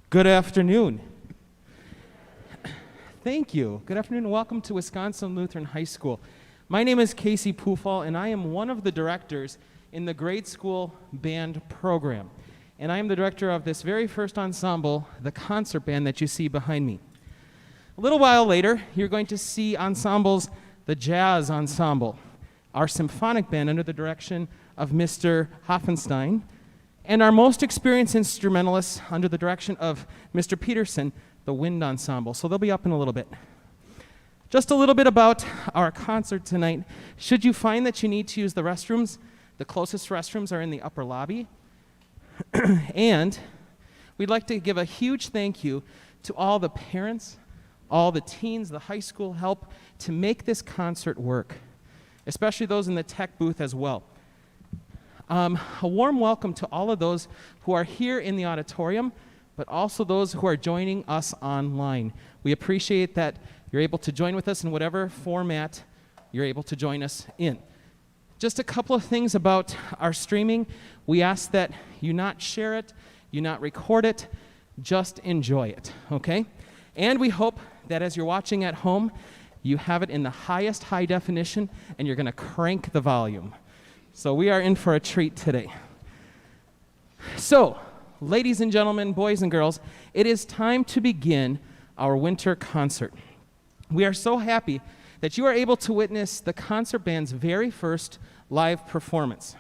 Good afternoon. Thank you. Good afternoon and welcome to Wisconsin Lutheran High School. My name is Casey Pufall and I am one of the directors in the grade school band program. And I am the director of this very first ensemble, the concert band that you see behind me. A little while later, you're going to see ensembles, the jazz ensemble, our symphonic band under the direction of Mr. Hoffenstein, and our most experienced instrumentalists under the direction of Mr. Peterson, the wind ensemble. So they'll be up in a little bit. Just a little bit about our concert tonight. Should you find that you need to use the restrooms, the closest restrooms are in the upper lobby. And we'd like to give a huge thank you to all the parents, all the teens, the high school help to make this concert work, especially those in the tech booth as well. A warm welcome to all of those who are here in the auditorium, but also those who are joining us online. We appreciate that you're able to join with us in whatever format you're able to join us in. Just a couple of things about our streaming. We ask that you not share it, you not record it, just enjoy it, okay? And we hope that as you're watching at home, you have it in the highest high definition and you're gonna crank the volume. So we are in for a treat today. So, ladies and gentlemen, boys and girls, it is time to begin our winter concert. We are so happy that you are able to witness the concert band's very first live performance.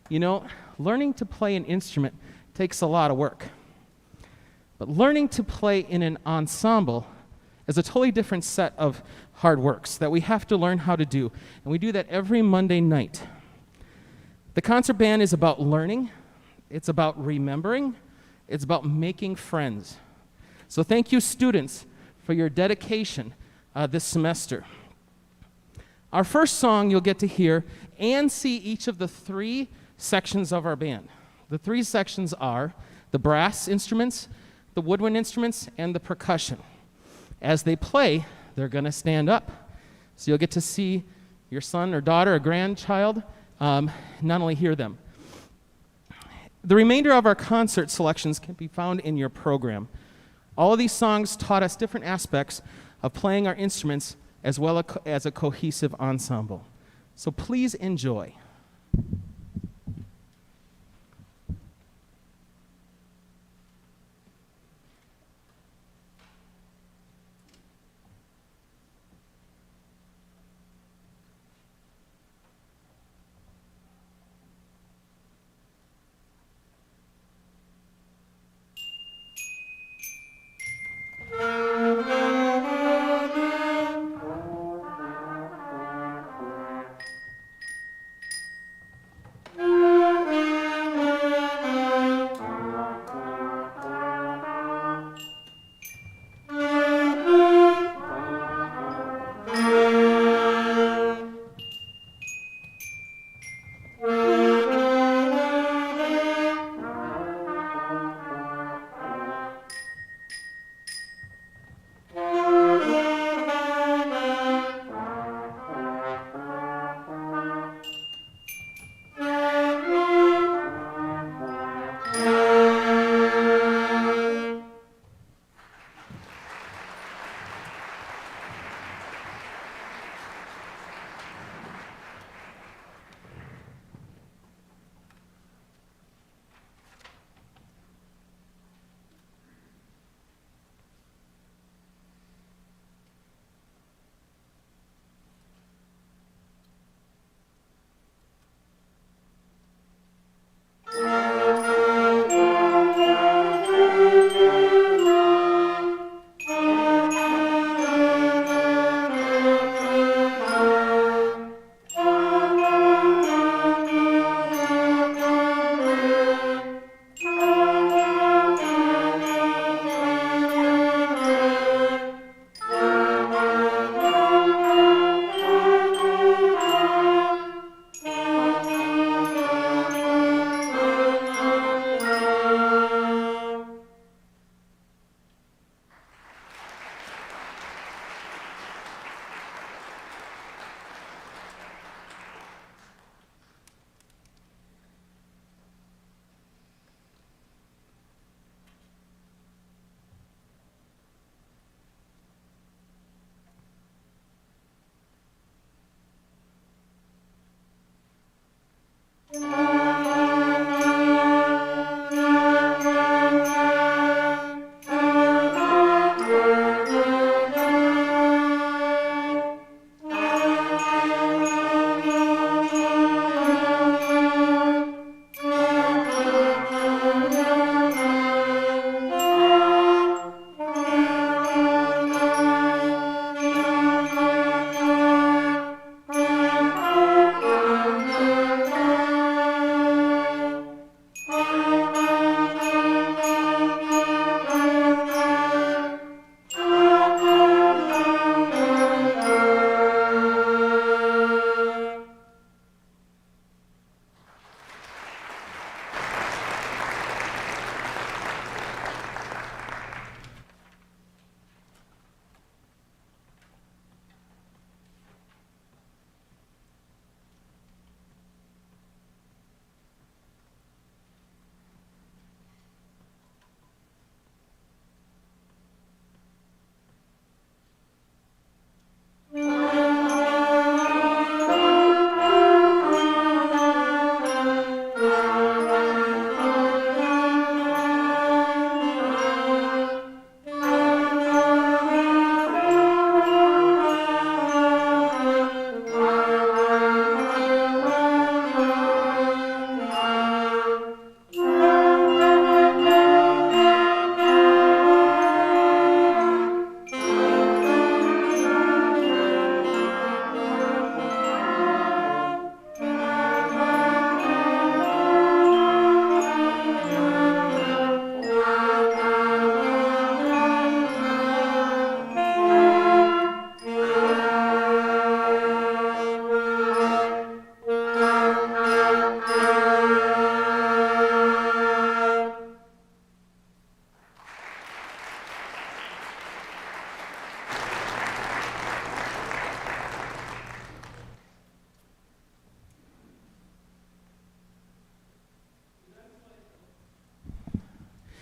You know, learning to play an instrument takes a lot of work. But learning to play in an ensemble is a totally different set of hard works that we have to learn how to do. And we do that every Monday night. The concert band is about learning, it's about remembering, it's about making friends. So thank you, students, for your dedication this semester. Our first song you'll get to hear and see each of the three sections of our band. The three sections are the brass instruments, the woodwind instruments, and the percussion. As they play, they're gonna stand up. So you'll get to see your son or daughter or grandchild not only hear them. The remainder of our concert selections can be found in your program. All of these songs taught us different aspects of playing our instruments as well as a cohesive ensemble. So please enjoy.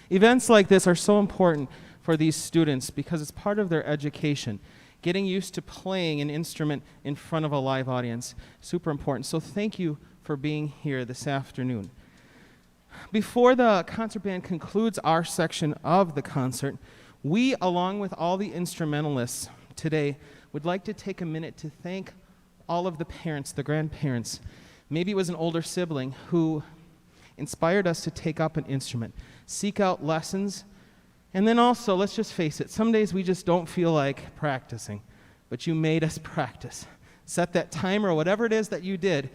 Events like this are so important for these students because it's part of their education. Getting used to playing an instrument in front of a live audience, super important. So thank you for being here this afternoon. Before the concert band concludes our section of the concert, we, along with all the instrumentalists today, would like to take a minute to thank all of the parents, the grandparents. Maybe it was an older sibling who inspired us to take up an instrument, seek out lessons, and then also, let's just face it, some days we just don't feel like practicing, but you made us practice. Set that timer or whatever it is that you did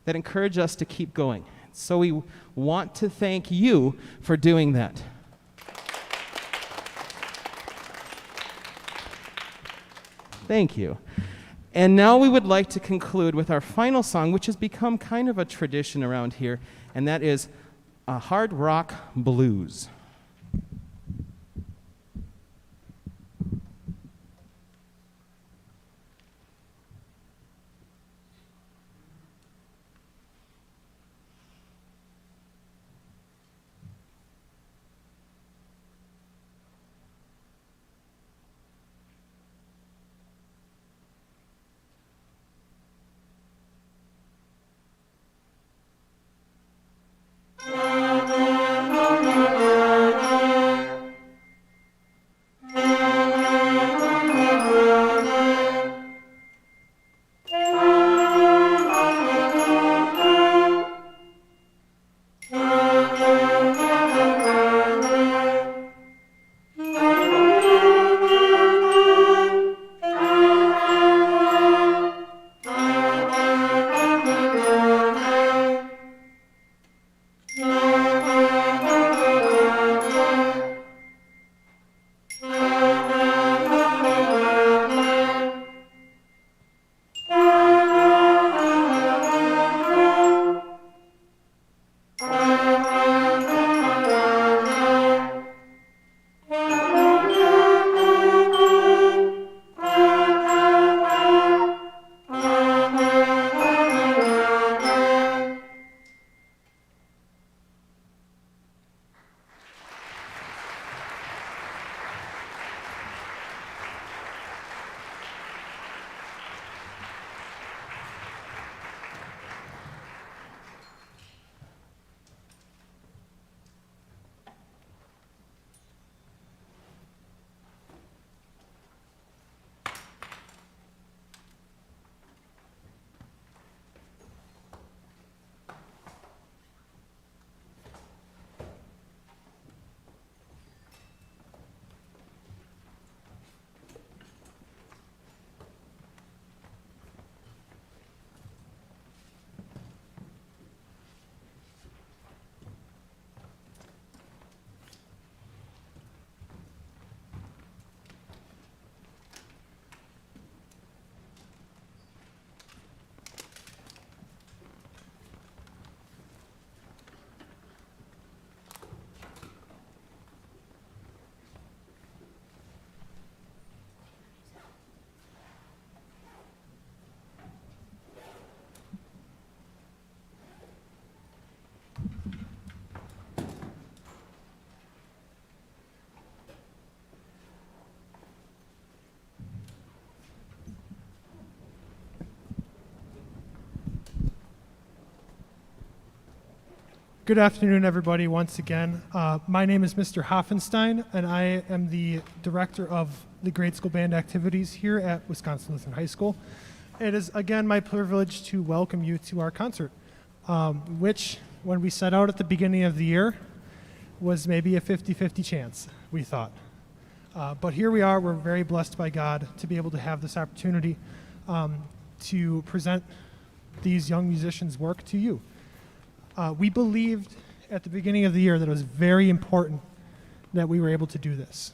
that encouraged us to keep going. So we want to thank you for doing that. Thank you. And now we would like to conclude with our final song, which has become kind of a tradition around here, and that is a hard rock blues. Good afternoon, everybody, once again. My name is Mr. Hoffenstein, and I am the director of the grade school band activities here at Wisconsin Lutheran High School. It is, again, my privilege to welcome you to our concert, which, when we set out at the beginning of the year, was maybe a 50-50 chance, we thought. But here we are. We're very blessed by God to be able to have this opportunity to present these young musicians' work to you. We believed at the beginning of the year that it was very important that we were able to do this,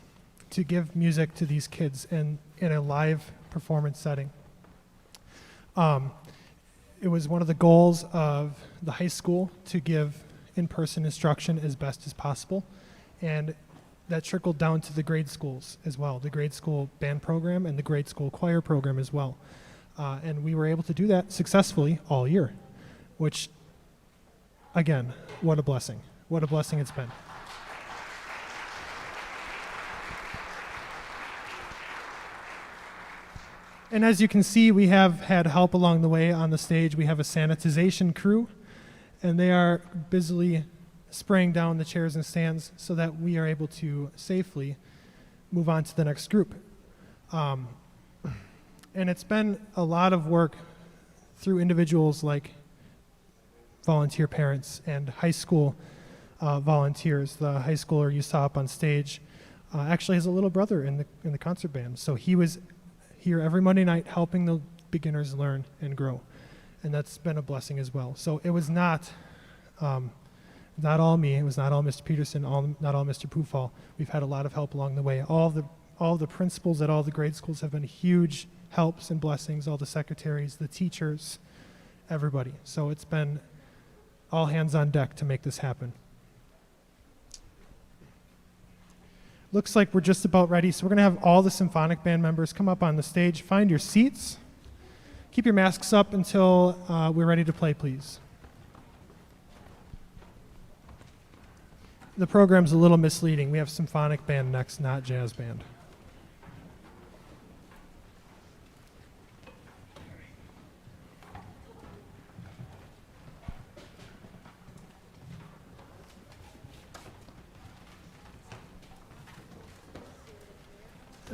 to give music to these kids in a live performance setting. It was one of the goals of the high school to give in-person instruction as best as possible, and that trickled down to the grade schools as well, the grade school band program and the grade school choir program as well. And we were able to do that successfully all year, which, again, what a blessing. What a blessing it's been. And as you can see, we have had help along the way on the stage. We have a sanitization crew, and they are busily spraying down the chairs and stands so that we are able to safely move on to the next group. And it's been a lot of work through individuals like volunteer parents and high school volunteers. The high schooler you saw up on stage actually has a little brother in the concert band, so he was here every Monday night helping the beginners learn and grow, and that's been a blessing as well. So it was not all me, it was not all Mr. Peterson, not all Mr. Pufall. We've had a lot of help along the way. All the principals at all the grade schools have been huge helps and blessings, all the secretaries, the teachers, everybody. So it's been all hands on deck to make this happen. Looks like we're just about ready, so we're going to have all the symphonic band members come up on the stage. Find your seats. Keep your masks up until we're ready to play, please. The program's a little misleading. We have symphonic band next, not jazz band.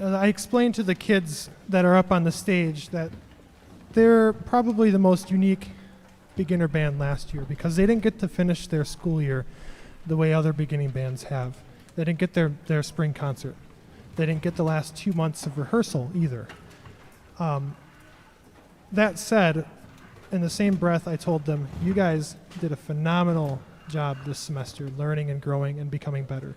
I explained to the kids that are up on the stage that they're probably the most unique beginner band last year because they didn't get to finish their school year the way other beginning bands have. They didn't get their spring concert. They didn't get the last 2 months of rehearsal either. That said, in the same breath, I told them, you guys did a phenomenal job this semester learning and growing and becoming better.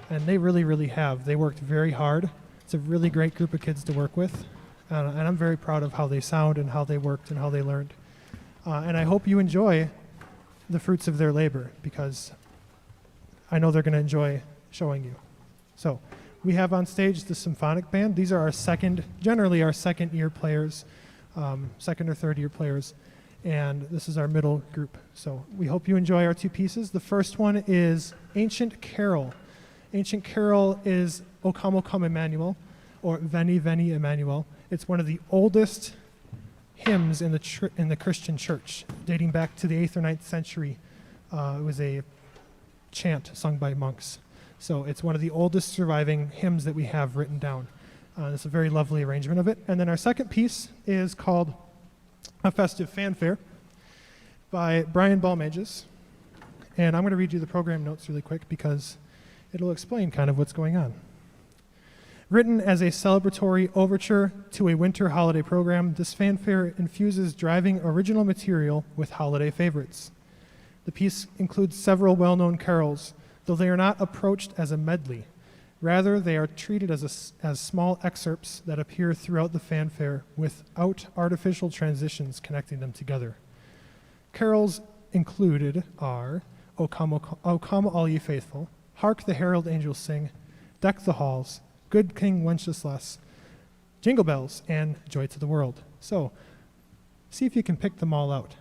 And they really, really have. They worked very hard. It's a really great group of kids to work with, and I'm very proud of how they sound and how they worked and how they learned. And I hope you enjoy the fruits of their labor because I know they're going to enjoy showing you. So we have on stage the symphonic band. These are generally our second year players, second or third year players, and this is our middle group. So we hope you enjoy our two pieces. The first one is Ancient Carol. Ancient Carol is O Come, O Come, Emmanuel, or Veni, Veni, Emmanuel. It's one of the oldest hymns in the Christian church, dating back to the 8th or 9th century. It was a chant sung by monks. So it's one of the oldest surviving hymns that we have written down. It's a very lovely arrangement of it. And then our second piece is called A Festive Fanfare by Brian Balmages. And I'm going to read you the program notes really quick because it'll explain kind of what's going on. Written as a celebratory overture to a winter holiday program, this fanfare infuses driving original material with holiday favorites. The piece includes several well-known carols, though they are not approached as a medley. Rather, they are treated as small excerpts that appear throughout the fanfare without artificial transitions connecting them together. Carols included are O Come, All Ye Faithful, Hark the Herald Angels Sing, Deck the Halls, Good King Wenceslas, Jingle Bells, and Joy to the World. So, see if you can pick them all out.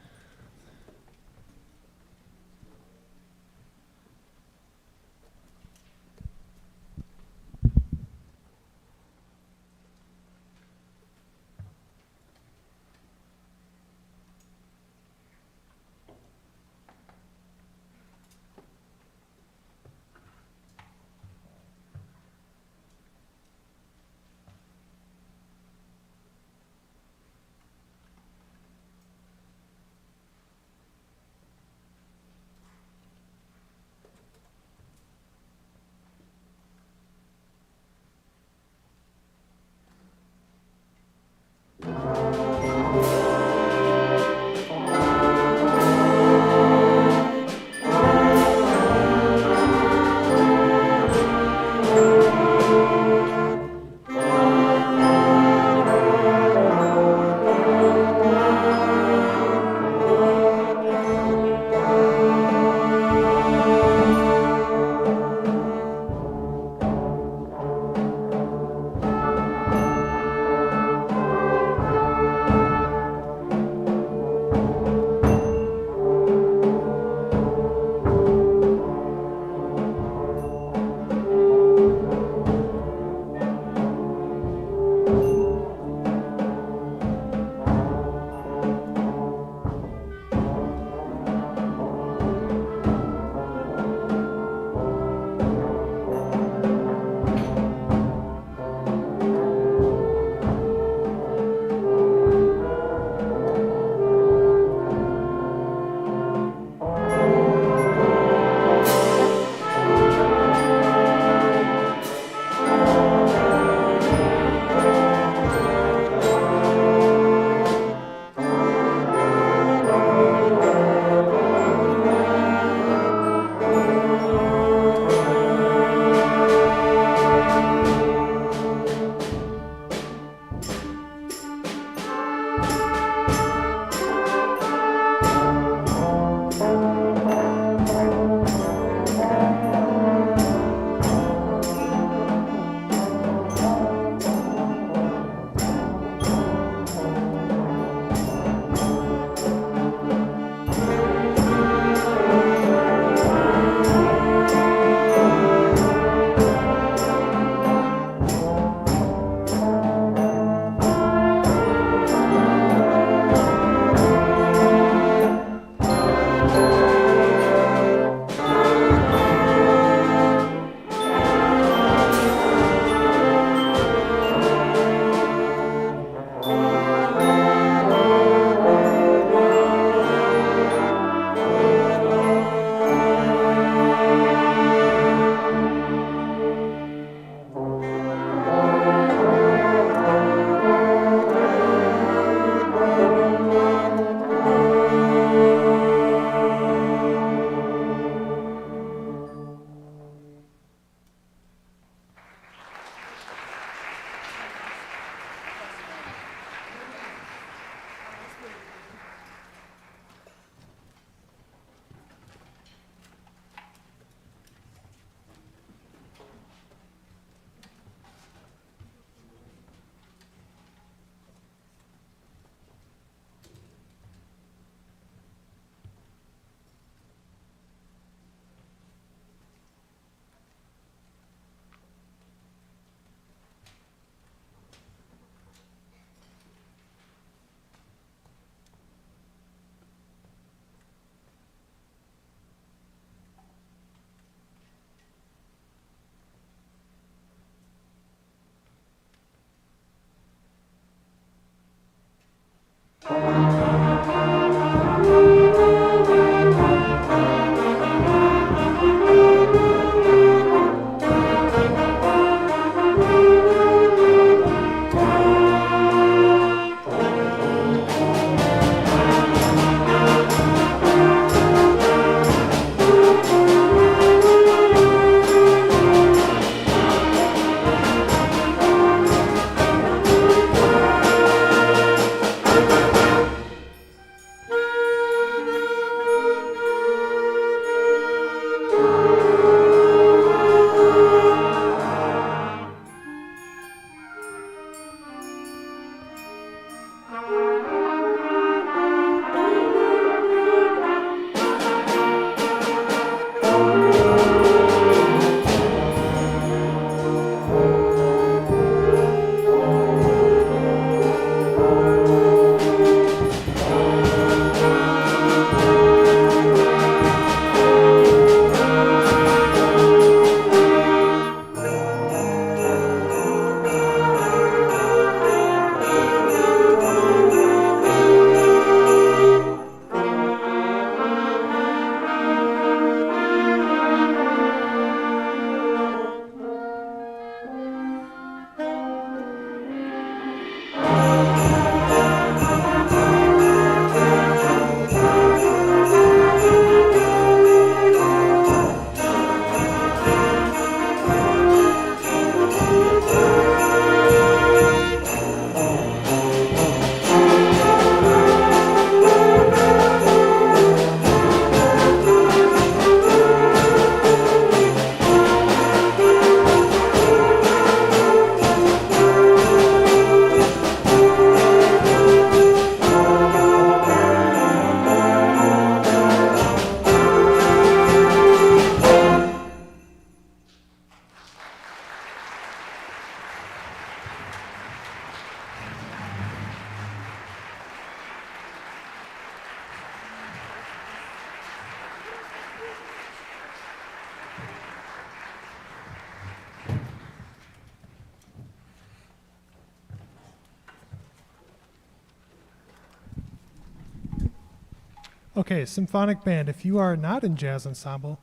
Okay, symphonic band, if you are not in jazz ensemble,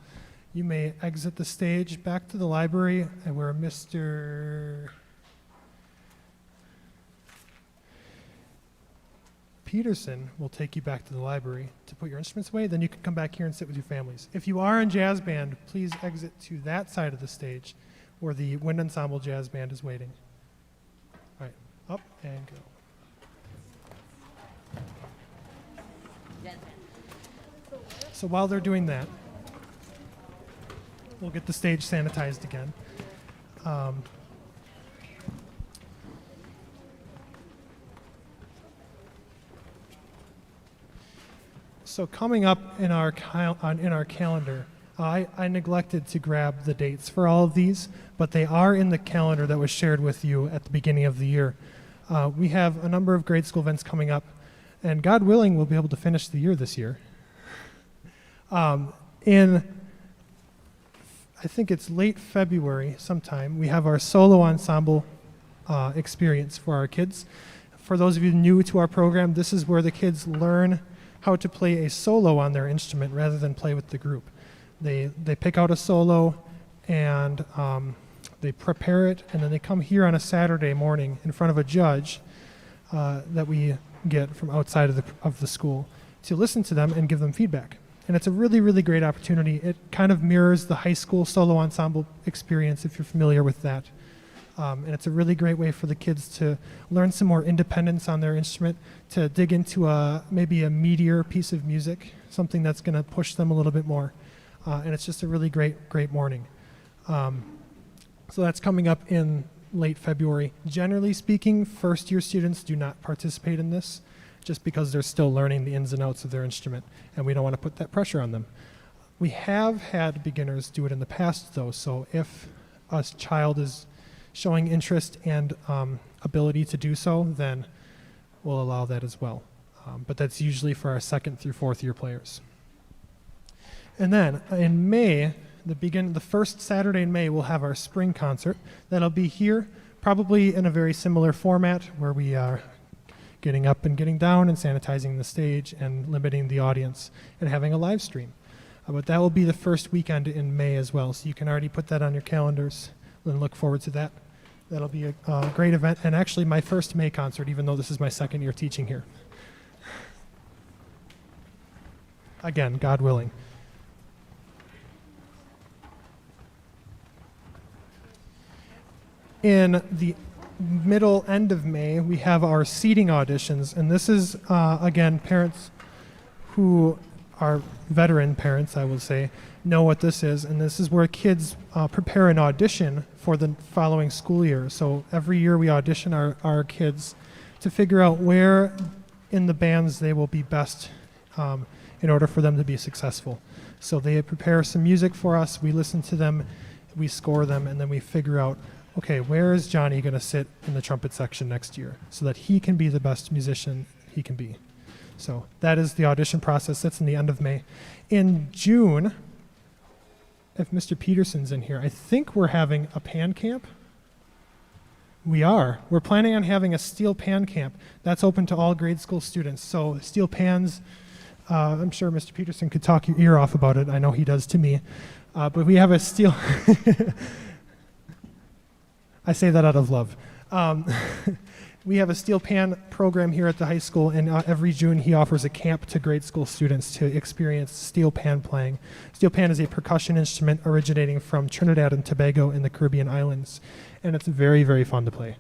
you may exit the stage back to the library and where Mr. Peterson will take you back to the library to put your instruments away. Then you can come back here and sit with your families. If you are in jazz band, please exit to that side of the stage where the wind ensemble jazz band is waiting. All right, up and go. So while they're doing that, we'll get the stage sanitized again. So coming up in our calendar, I neglected to grab the dates for all of these, but they are in the calendar that was shared with you at the beginning of the year. We have a number of grade school events coming up, and God willing, we'll be able to finish the year this year. I think it's late February sometime, we have our solo ensemble experience for our kids. For those of you new to our program, this is where the kids learn how to play a solo on their instrument rather than play with the group. They pick out a solo and they prepare it, and then they come here on a Saturday morning in front of a judge that we get from outside of the school to listen to them and give them feedback. And it's a really, really great opportunity. It kind of mirrors the high school solo ensemble experience, if you're familiar with that. And it's a really great way for the kids to learn some more independence on their instrument, to dig into maybe a meatier piece of music, something that's going to push them a little bit more. And it's just a really great morning. So that's coming up in late February. Generally speaking, first-year students do not participate in this, just because they're still learning the ins and outs of their instrument, and we don't want to put that pressure on them. We have had beginners do it in the past, though, so if a child is showing interest and ability to do so, then we'll allow that as well. But that's usually for our second through fourth year players. And then in May, the first Saturday in May, we'll have our spring concert. That'll be here, probably in a very similar format where we are getting up and getting down and sanitizing the stage and limiting the audience and having a live stream. But that will be the first weekend in May as well, so you can already put that on your calendars and look forward to that. That'll be a great event, and actually my first May concert, even though this is my second year teaching here. Again, God willing. In the end of May, we have our seating auditions, and this is, again, parents who are veteran parents, I will say, know what this is, and this is where kids prepare an audition for the following school year. So every year we audition our kids to figure out where in the bands they will be best in order for them to be successful. So they prepare some music for us, we listen to them, we score them, and then we figure out, okay, where is Johnny going to sit in the trumpet section next year so that he can be the best musician he can be. So that is the audition process. That's in the end of May. In June, if Mr. Peterson's in here, I think we're having a pan camp. We are. We're planning on having a steel pan camp. That's open to all grade school students. So steel pans, I'm sure Mr. Peterson could talk your ear off about it. I know he does to me. But we have a steel... I say that out of love. We have a steel pan program here at the high school, and every June he offers a camp to grade school students to experience steel pan playing. Steel pan is a percussion instrument originating from Trinidad and Tobago in the Caribbean islands, and it's very, very fun to play.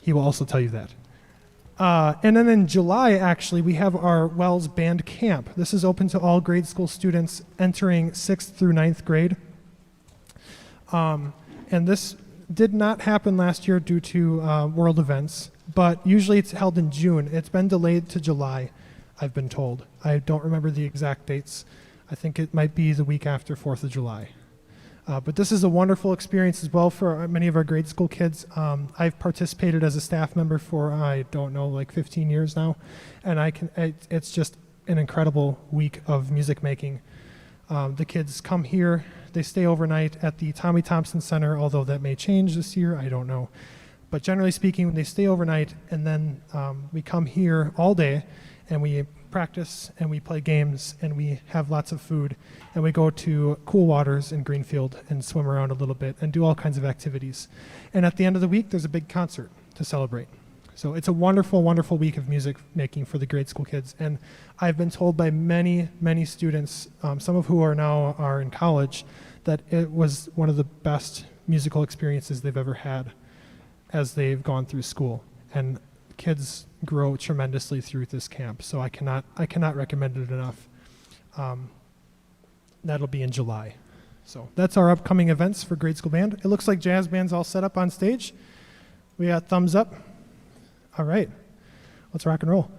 He will also tell you that. And then in July, actually, we have our Wells Band Camp. This is open to all grade school students entering 6th through 9th grade. And this did not happen last year due to world events, but usually it's held in June. It's been delayed to July, I've been told. I don't remember the exact dates. I think it might be the week after 4th of July. But this is a wonderful experience as well for many of our grade school kids. I've participated as a staff member for, I don't know, like 15 years now, and it's just an incredible week of music making. The kids come here, they stay overnight at the Tommy Thompson Center, although that may change this year, I don't know. But generally speaking, they stay overnight, and then we come here all day, and we practice and we play games and we have lots of food and we go to Cool Waters in Greenfield and swim around a little bit and do all kinds of activities. And at the end of the week, there's a big concert to celebrate. So it's a wonderful, wonderful week of music making for the grade school kids. And I've been told by many, many students, some of who are in college, that it was one of the best musical experiences they've ever had as they've gone through school. And kids grow tremendously through this camp. So I cannot recommend it enough. That'll be in July. So that's our upcoming events for grade school band. It looks like jazz band's all set up on stage. We got thumbs up. All right, let's rock and roll.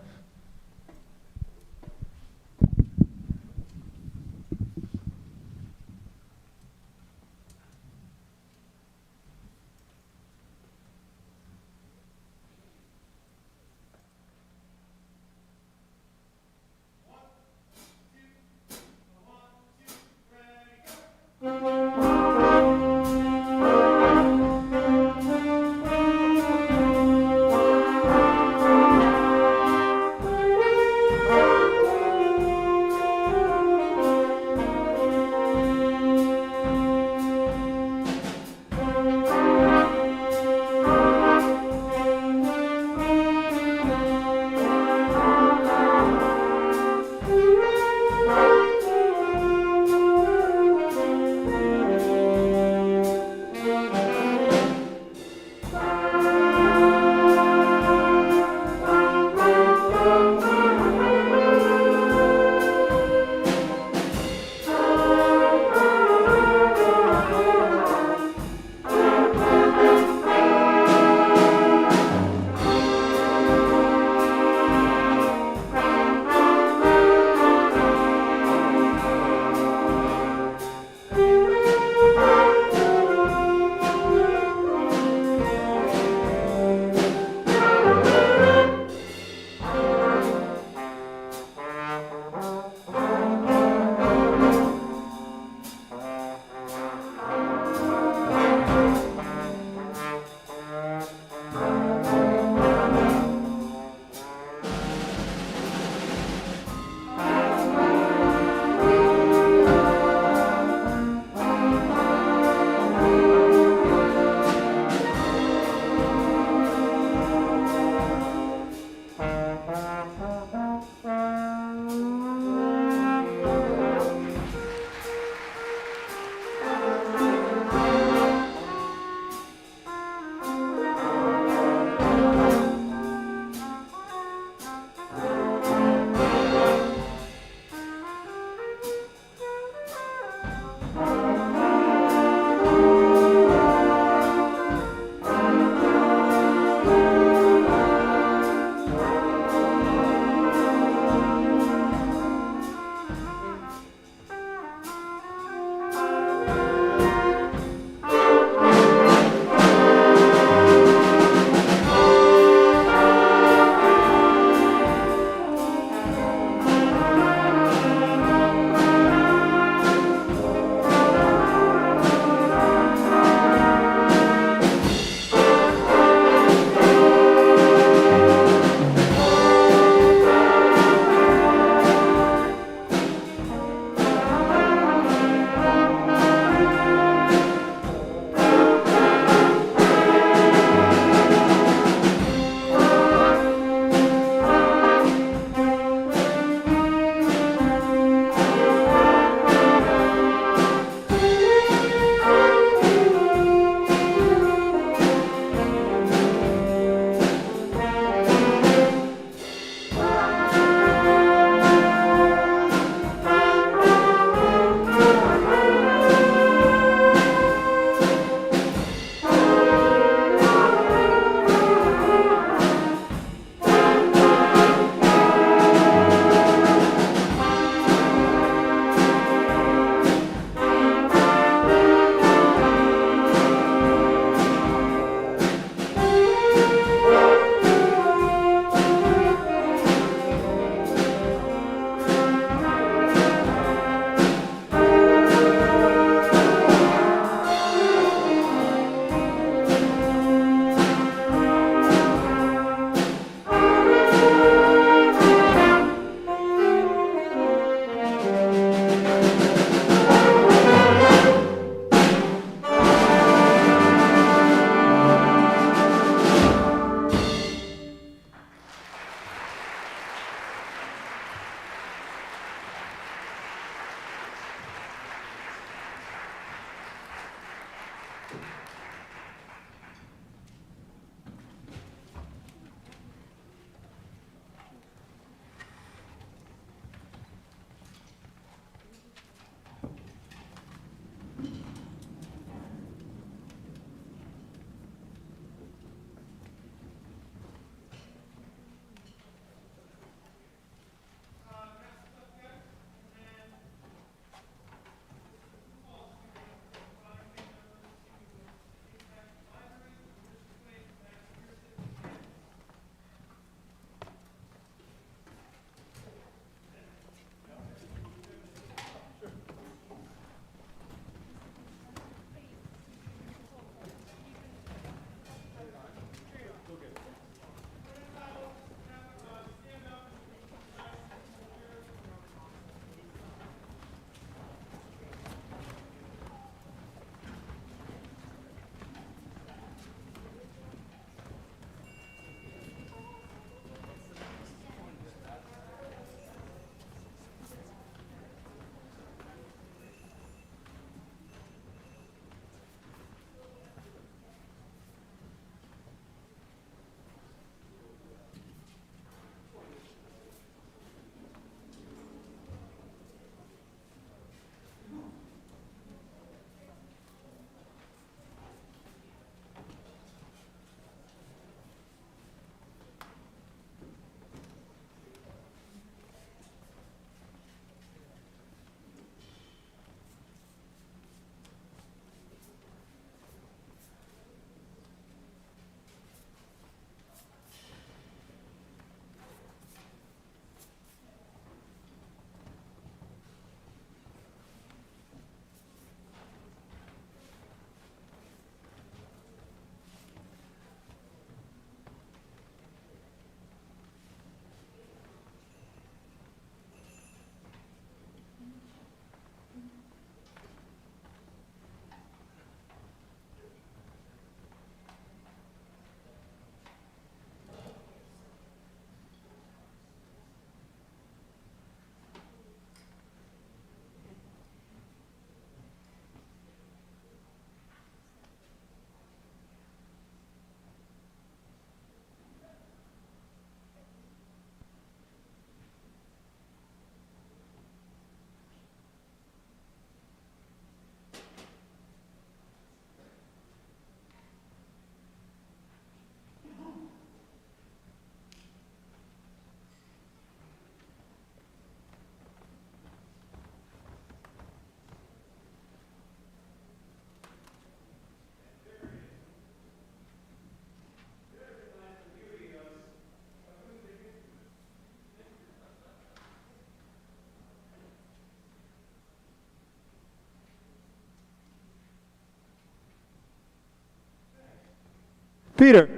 Peter.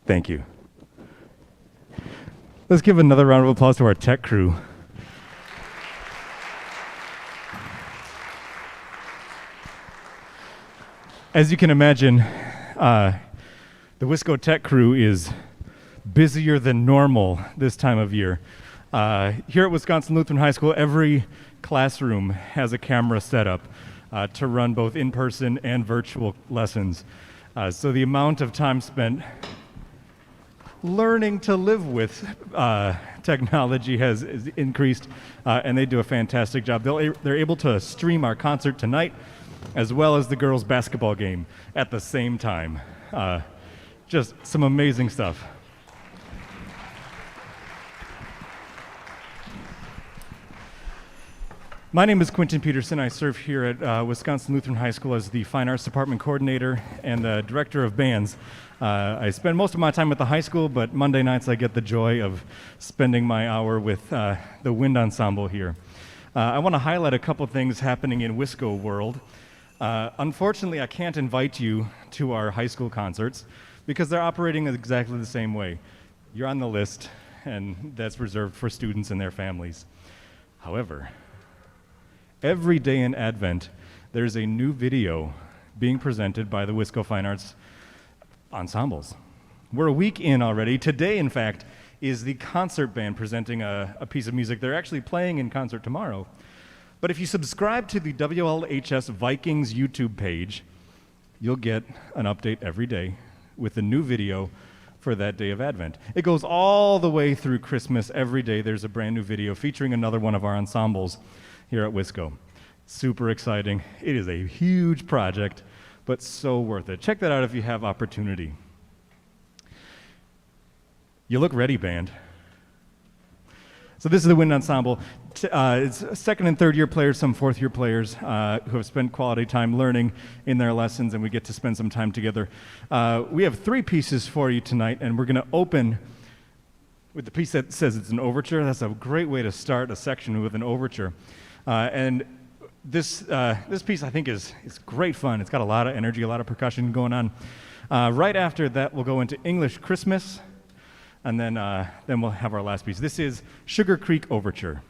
Thank you. Let's give another round of applause to our tech crew. As you can imagine, the Wisco tech crew is busier than normal this time of year. Here at Wisconsin Lutheran High School, every classroom has a camera set up to run both in-person and virtual lessons. So the amount of time spent learning to live with technology has increased, and they do a fantastic job. They're able to stream our concert tonight, as well as the girls' basketball game at the same time. Just some amazing stuff. My name is Quentin Peterson. I serve here at Wisconsin Lutheran High School as the Fine Arts Department Coordinator and the Director of Bands. I spend most of my time at the high school, but Monday nights I get the joy of spending my hour with the wind ensemble here. I want to highlight a couple things happening in Wisco world. Unfortunately, I can't invite you to our high school concerts because they're operating exactly the same way. You're on the list, and that's reserved for students and their families. However, every day in Advent, there's a new video being presented by the Wisco Fine Arts ensembles. We're a week in already. Today, in fact, is the concert band presenting a piece of music. They're actually playing in concert tomorrow. But if you subscribe to the WLHS Vikings YouTube page, you'll get an update every day with a new video for that day of Advent. It goes all the way through Christmas. Every day there's a brand new video featuring another one of our ensembles here at Wisco. Super exciting. It is a huge project, but so worth it. Check that out if you have opportunity. You look ready, band. So this is the wind ensemble. It's second and third year players, some fourth year players who have spent quality time learning in their lessons, and we get to spend some time together. We have 3 pieces for you tonight, and we're going to open with the piece that says it's an overture. That's a great way to start a section with an overture. And this piece, I think, is great fun. It's got a lot of energy, a lot of percussion going on. Right after that, we'll go into English Christmas, and then we'll have our last piece. This is Sugar Creek Overture.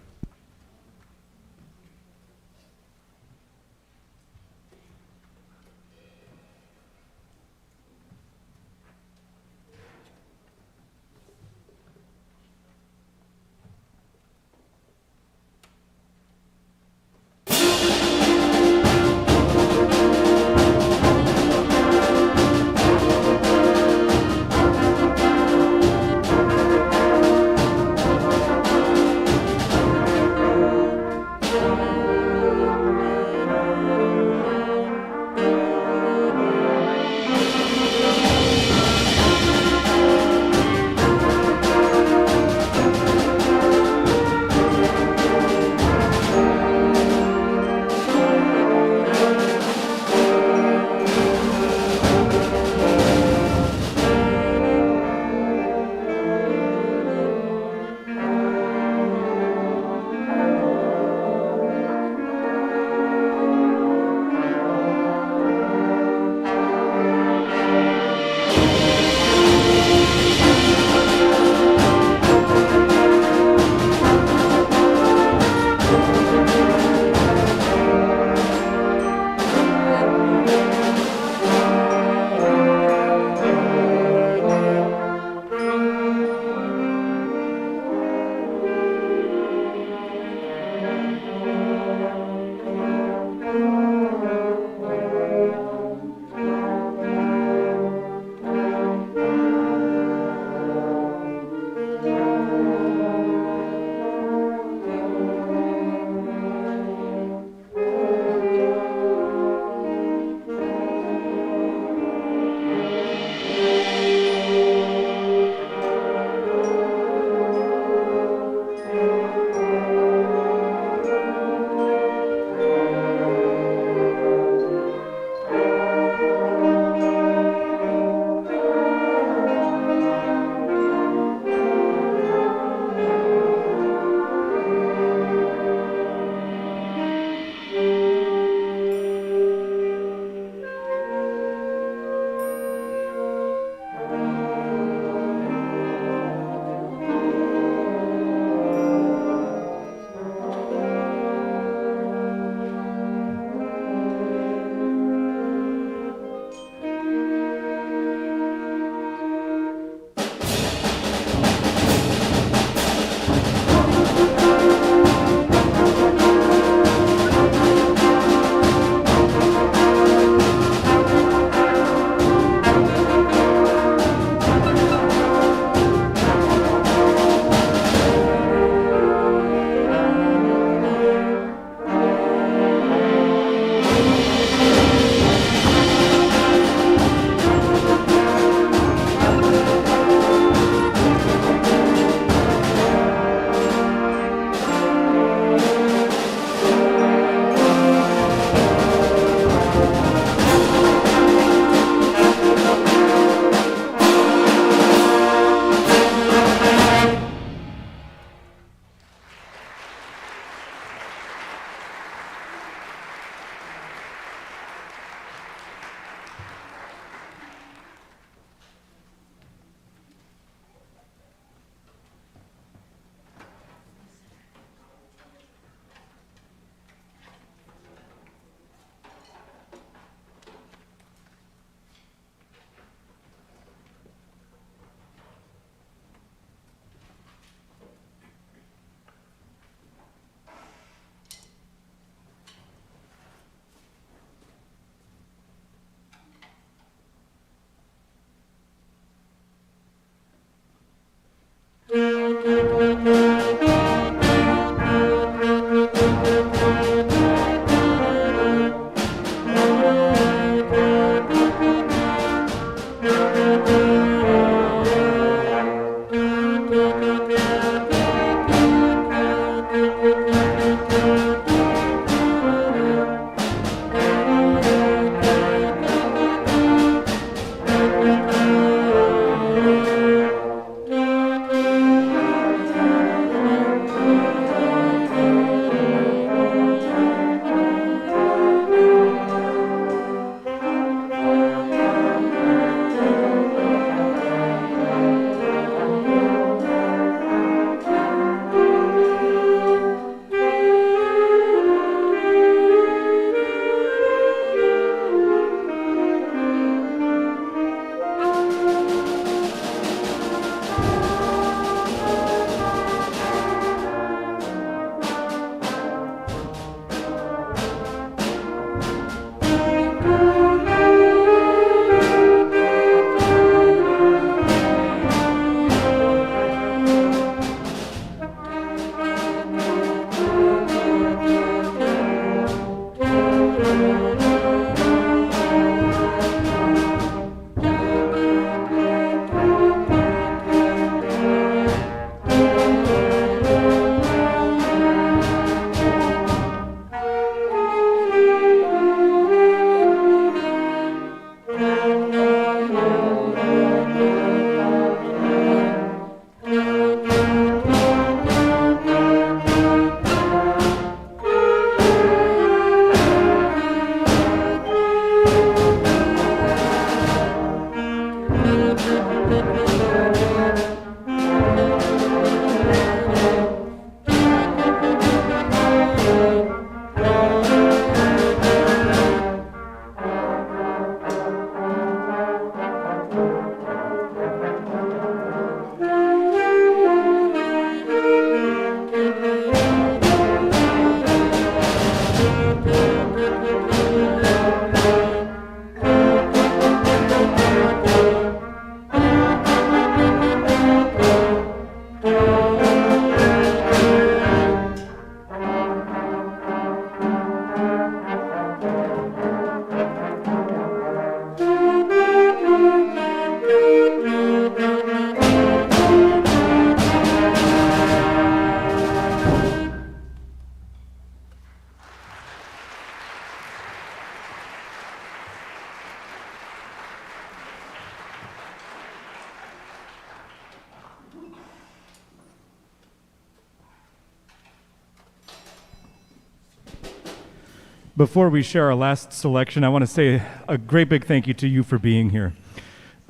Before we share our last selection, I want to say a great big thank you to you for being here.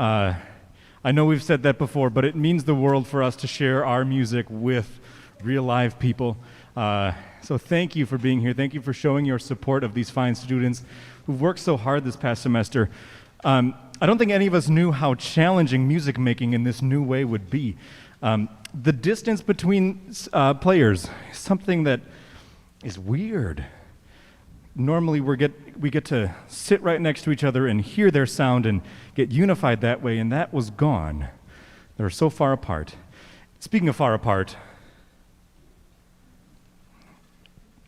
I know we've said that before, but it means the world for us to share our music with real live people. So thank you for being here. Thank you for showing your support of these fine students who've worked so hard this past semester. I don't think any of us knew how challenging music making in this new way would be. The distance between players is something that is weird. Normally we get to sit right next to each other and hear their sound and get unified that way, and that was gone. They're so far apart. Speaking of far apart,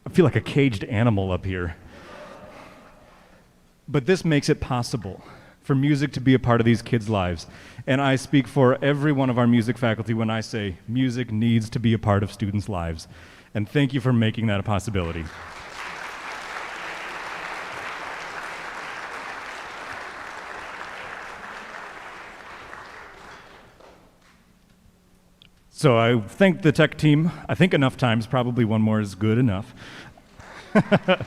I feel like a caged animal up here. But this makes it possible for music to be a part of these kids' lives. And I speak for every one of our music faculty when I say music needs to be a part of students' lives. And thank you for making that a possibility. So I thank the tech team. I think enough times, probably one more is good enough. I'd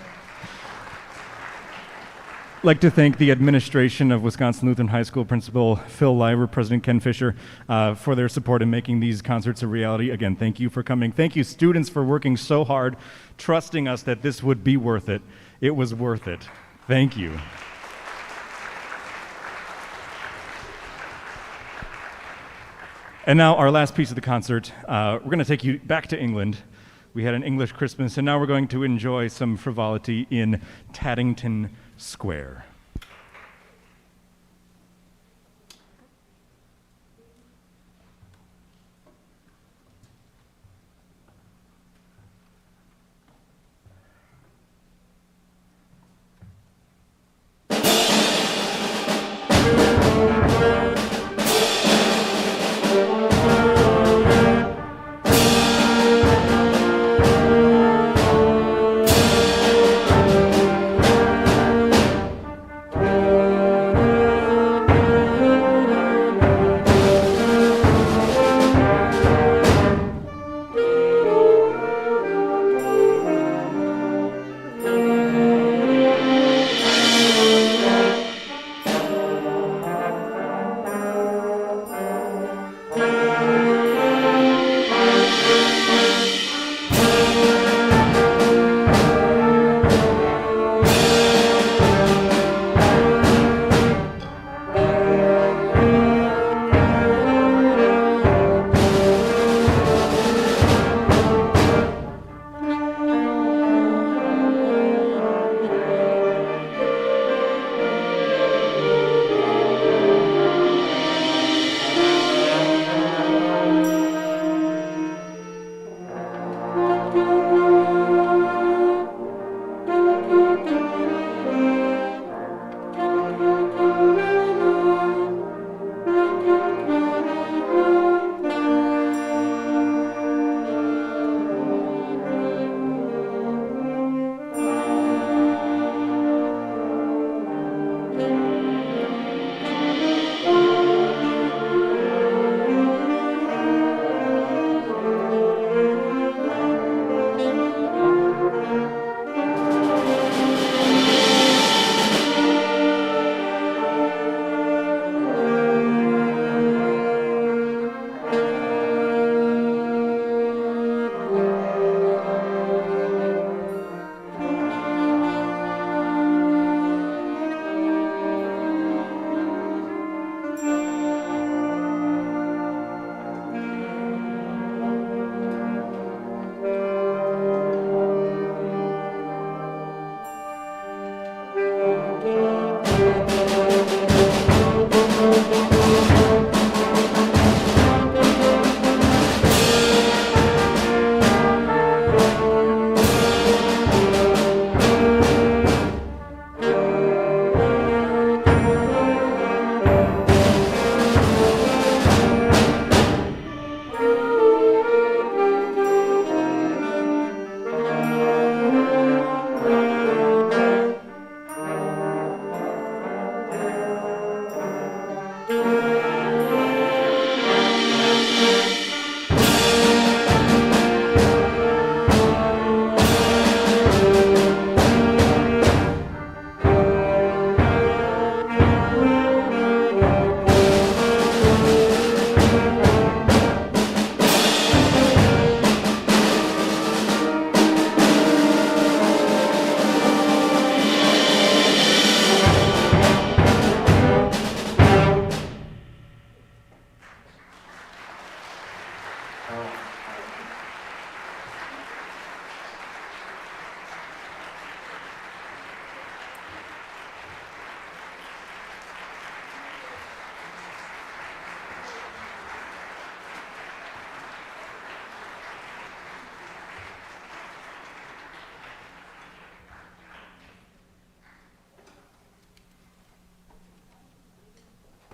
like to thank the administration of Wisconsin Lutheran High School, Principal Phil Liver, President Ken Fisher, for their support in making these concerts a reality. Again, thank you for coming. Thank you, students, for working so hard, trusting us that this would be worth it. It was worth it. Thank you. And now our last piece of the concert, we're going to take you back to England. We had an English Christmas, and now we're going to enjoy some frivolity in Taddington Square.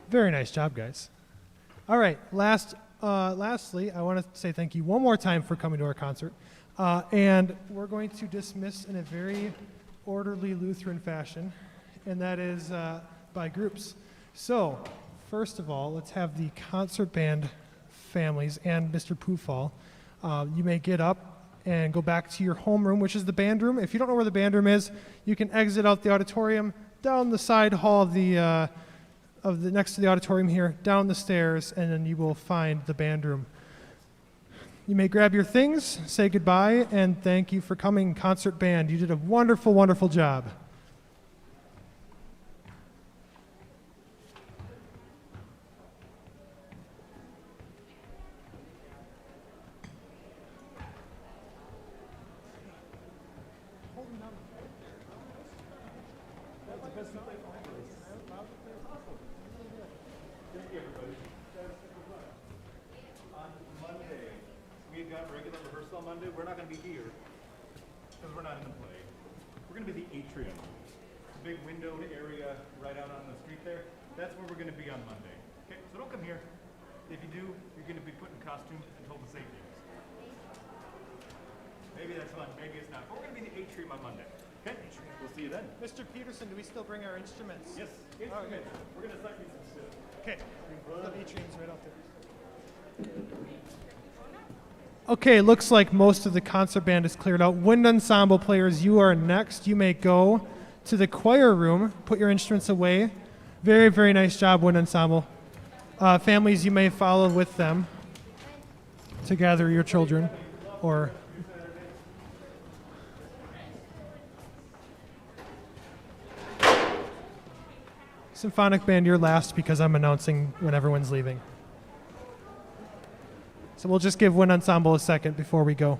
Very nice job, guys. All right, lastly, I want to say thank you one more time for coming to our concert. And we're going to dismiss in a very orderly Lutheran fashion, and that is by groups. So, first of all, let's have the concert band families and Mr. Poofall. You may get up and go back to your homeroom, which is the band room. If you don't know where the band room is, you can exit out the auditorium, down the side hall of the next to the auditorium here, down the stairs, and then you will find the band room. You may grab your things, say goodbye, and thank you for coming, concert band. You did a wonderful, wonderful job. Monday, we're not going to be here because we're not in the play. We're going to be the atrium, the big windowed area right out on the street there. That's where we're going to be on Monday. Okay, so don't come here. If you do, you're going to be put in costume and told to say things. Maybe that's fun, maybe it's not. But we're going to be the atrium on Monday. Okay, we'll see you then. Mr. Peterson, do we still bring our instruments? Yes, instruments. We're going to start using some stuff. Okay, the atrium's right out there. Okay, looks like most of the concert band is cleared out. Wind ensemble players, you are next. You may go to the choir room, put your instruments away. Very, very nice job, wind ensemble. Families, you may follow with them to gather your children. Or symphonic band, you're last because I'm announcing when everyone's leaving. So we'll just give wind ensemble a second before we go.